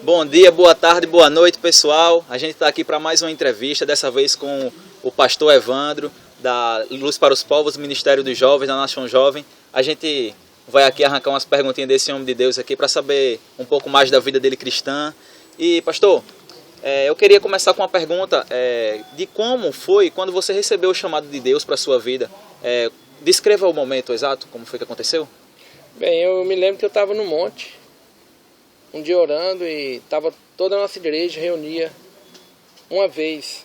Bom dia, boa tarde, boa noite, pessoal. A gente está aqui para mais uma entrevista, dessa vez com o pastor Evandro, da Luz para os Povos, Ministério dos Jovens, da Nação Jovem. A gente vai aqui arrancar umas perguntinhas desse homem de Deus aqui para saber um pouco mais da vida dele cristã. E, pastor, eu queria começar com uma pergunta de como foi quando você recebeu o chamado de Deus para a sua vida. Descreva o momento exato, como foi que aconteceu. Bem, eu me lembro que eu estava no monte, um dia orando, e estava toda a nossa igreja reunia uma vez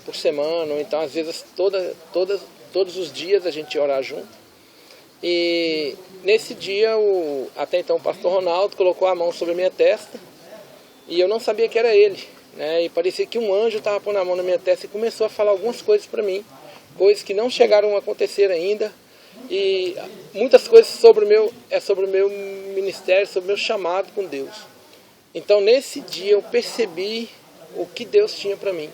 por semana, ou então às vezes todos os dias a gente ia orar junto. E nesse dia, até então o pastor Ronaldo colocou a mão sobre a minha testa, e eu não sabia que era ele, né? E parecia que um anjo estava pondo a mão na minha testa e começou a falar algumas coisas para mim, coisas que não chegaram a acontecer ainda, e muitas coisas sobre o meu ministério, sobre o meu chamado com Deus. Então nesse dia eu percebi o que Deus tinha para mim.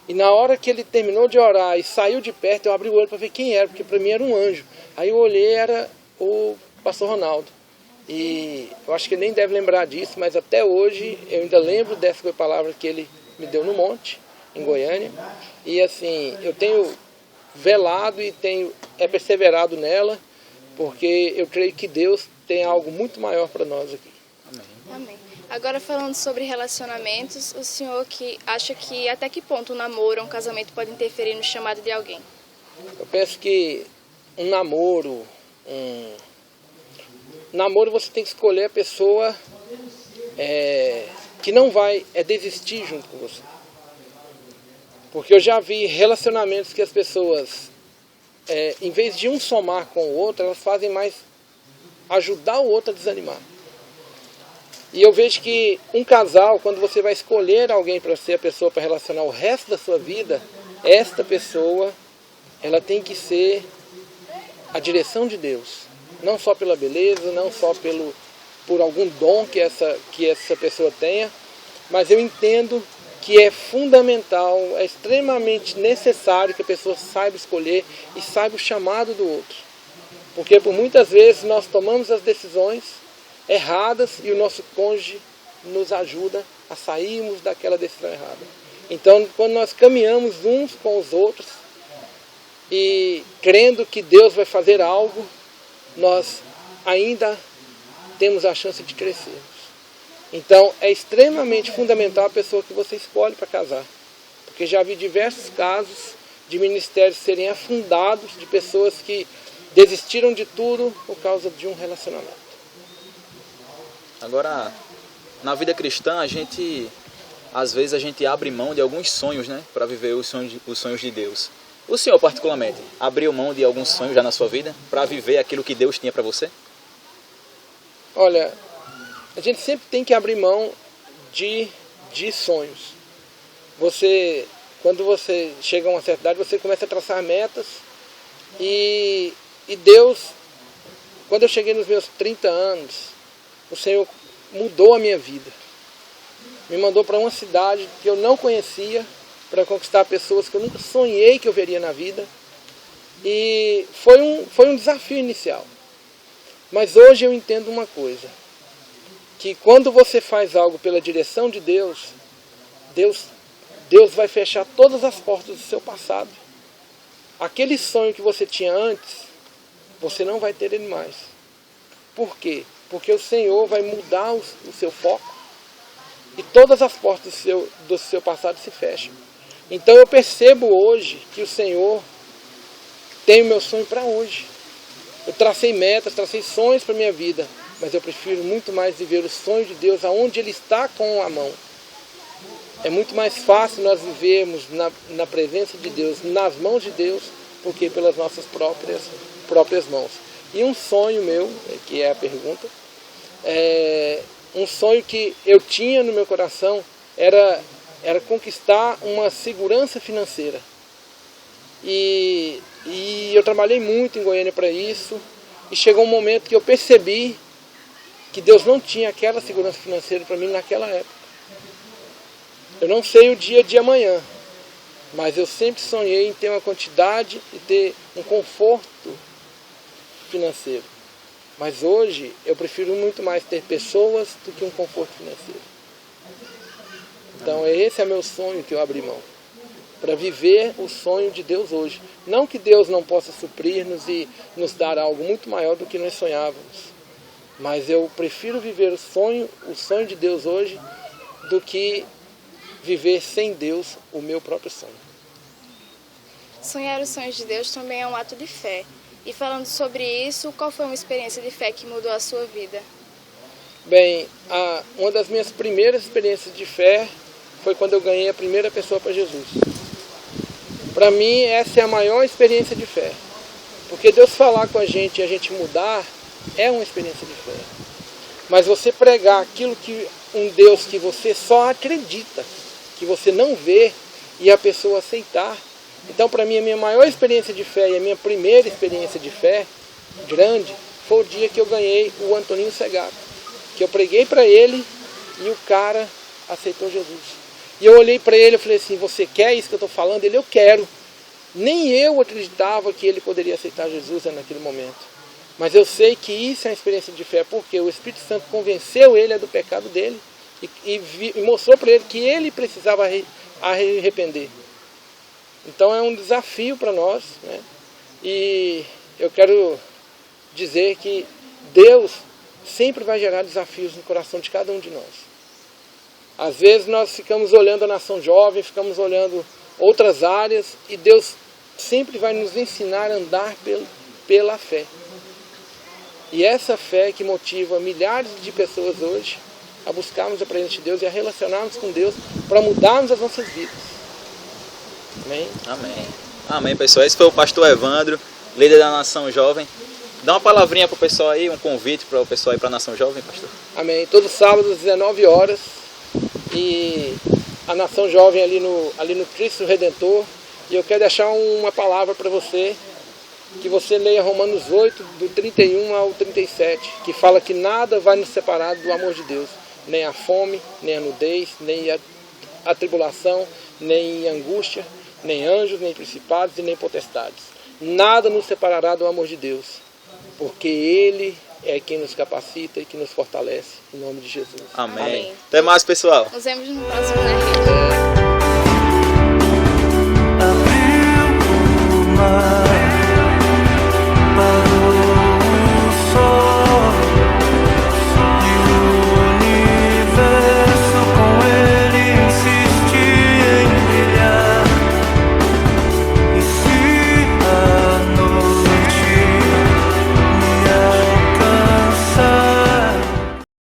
E na hora que ele terminou de orar e saiu de perto, eu abri o olho para ver quem era, porque para mim era um anjo. Aí eu olhei, era o pastor Ronaldo. E eu acho que ele nem deve lembrar disso, mas até hoje eu ainda lembro dessa palavra que ele me deu no monte, em Goiânia. E assim, eu tenho velado e tenho perseverado nela, porque eu creio que Deus tem algo muito maior para nós aqui. Amém. Agora, falando sobre relacionamentos, o senhor que acha que até que ponto um namoro ou um casamento pode interferir no chamado de alguém? Eu penso que um namoro você tem que escolher a pessoa que não vai desistir junto com você. Porque eu já vi relacionamentos que as pessoas, em vez de um somar com o outro, elas fazem mais ajudar o outro a desanimar. E eu vejo que um casal, quando você vai escolher alguém para ser a pessoa para relacionar o resto da sua vida, esta pessoa, ela tem que ser a direção de Deus. Não só pela beleza, não só por algum dom que essa pessoa tenha, mas eu entendo que é fundamental, é extremamente necessário que a pessoa saiba escolher e saiba o chamado do outro. Porque por muitas vezes nós tomamos as decisões erradas e o nosso cônjuge nos ajuda a sairmos daquela decisão errada. Então, quando nós caminhamos uns com os outros e crendo que Deus vai fazer algo, nós ainda temos a chance de crescermos. Então, é extremamente fundamental a pessoa que você escolhe para casar. Porque já vi diversos casos de ministérios serem afundados, de pessoas que desistiram de tudo por causa de um relacionamento. Agora, na vida cristã, às vezes a gente abre mão de alguns sonhos, né, para viver os sonhos de Deus. O senhor, particularmente, abriu mão de alguns sonhos já na sua vida para viver aquilo que Deus tinha para você? Olha, a gente sempre tem que abrir mão de sonhos. Quando você chega a uma certa idade, você começa a traçar metas. E Deus, quando eu cheguei nos meus 30 anos, o Senhor mudou a minha vida. Me mandou para uma cidade que eu não conhecia, para conquistar pessoas que eu nunca sonhei que eu veria na vida. E foi um desafio inicial. Mas hoje eu entendo uma coisa, que quando você faz algo pela direção de Deus, Deus vai fechar todas as portas do seu passado. Aquele sonho que você tinha antes, você não vai ter ele mais. Por quê? Porque o Senhor vai mudar o seu foco e todas as portas do seu passado se fecham. Então eu percebo hoje que o Senhor tem o meu sonho para hoje. Eu tracei metas, tracei sonhos para a minha vida, mas eu prefiro muito mais viver o sonho de Deus aonde Ele está com a mão. É muito mais fácil nós vivermos na presença de Deus, nas mãos de Deus, do que pelas nossas próprias mãos. E um sonho meu, que é a pergunta, um sonho que eu tinha no meu coração era conquistar uma segurança financeira. E eu trabalhei muito em Goiânia para isso, e chegou um momento que eu percebi que Deus não tinha aquela segurança financeira para mim naquela época. Eu não sei o dia de amanhã, mas eu sempre sonhei em ter uma quantidade e ter um conforto financeiro. Mas hoje eu prefiro muito mais ter pessoas do que um conforto financeiro. Então esse é meu sonho que eu abri mão, para viver o sonho de Deus hoje. Não que Deus não possa suprir-nos e nos dar algo muito maior do que nós sonhávamos, mas eu prefiro viver o sonho de Deus hoje, do que viver sem Deus o meu próprio sonho. Sonhar os sonhos de Deus também é um ato de fé. E falando sobre isso, qual foi uma experiência de fé que mudou a sua vida? Bem, uma das minhas primeiras experiências de fé foi quando eu ganhei a primeira pessoa para Jesus. Para mim, essa é a maior experiência de fé. Porque Deus falar com a gente e a gente mudar é uma experiência de fé. Mas você pregar aquilo que um Deus que você só acredita, que você não vê, e a pessoa aceitar. Então, para mim, a minha maior experiência de fé e a minha primeira experiência de fé grande foi o dia que eu ganhei o Antoninho Segato. Que eu preguei para ele e o cara aceitou Jesus. E eu olhei para ele e falei assim, você quer isso que eu estou falando? Ele, eu quero. Nem eu acreditava que ele poderia aceitar Jesus naquele momento. Mas eu sei que isso é uma experiência de fé, porque o Espírito Santo convenceu ele do pecado dele e mostrou para ele que ele precisava arrepender. Então é um desafio para nós, né? E eu quero dizer que Deus sempre vai gerar desafios no coração de cada um de nós. Às vezes nós ficamos olhando a nação jovem, ficamos olhando outras áreas, e Deus sempre vai nos ensinar a andar pela fé. E essa fé que motiva milhares de pessoas hoje a buscarmos a presença de Deus e a relacionarmos com Deus para mudarmos as nossas vidas. Amém? Amém. Amém, pessoal. Esse foi o pastor Evandro, líder da Nação Jovem. Dá uma palavrinha para o pessoal aí, um convite para o pessoal aí para a Nação Jovem, pastor. Amém. Todo sábado às 19 horas. E a Nação Jovem ali no Cristo Redentor. E eu quero deixar uma palavra para você, que você leia Romanos 8, do 31 ao 37, que fala que nada vai nos separar do amor de Deus. Nem a fome, nem a nudez, nem a tribulação, nem a angústia, nem anjos, nem principados e nem potestades. Nada nos separará do amor de Deus, porque Ele é quem nos capacita e que nos fortalece, em nome de Jesus. Amém. Amém. Até mais, pessoal. Nos vemos no próximo Na Rede. Abriu o mar.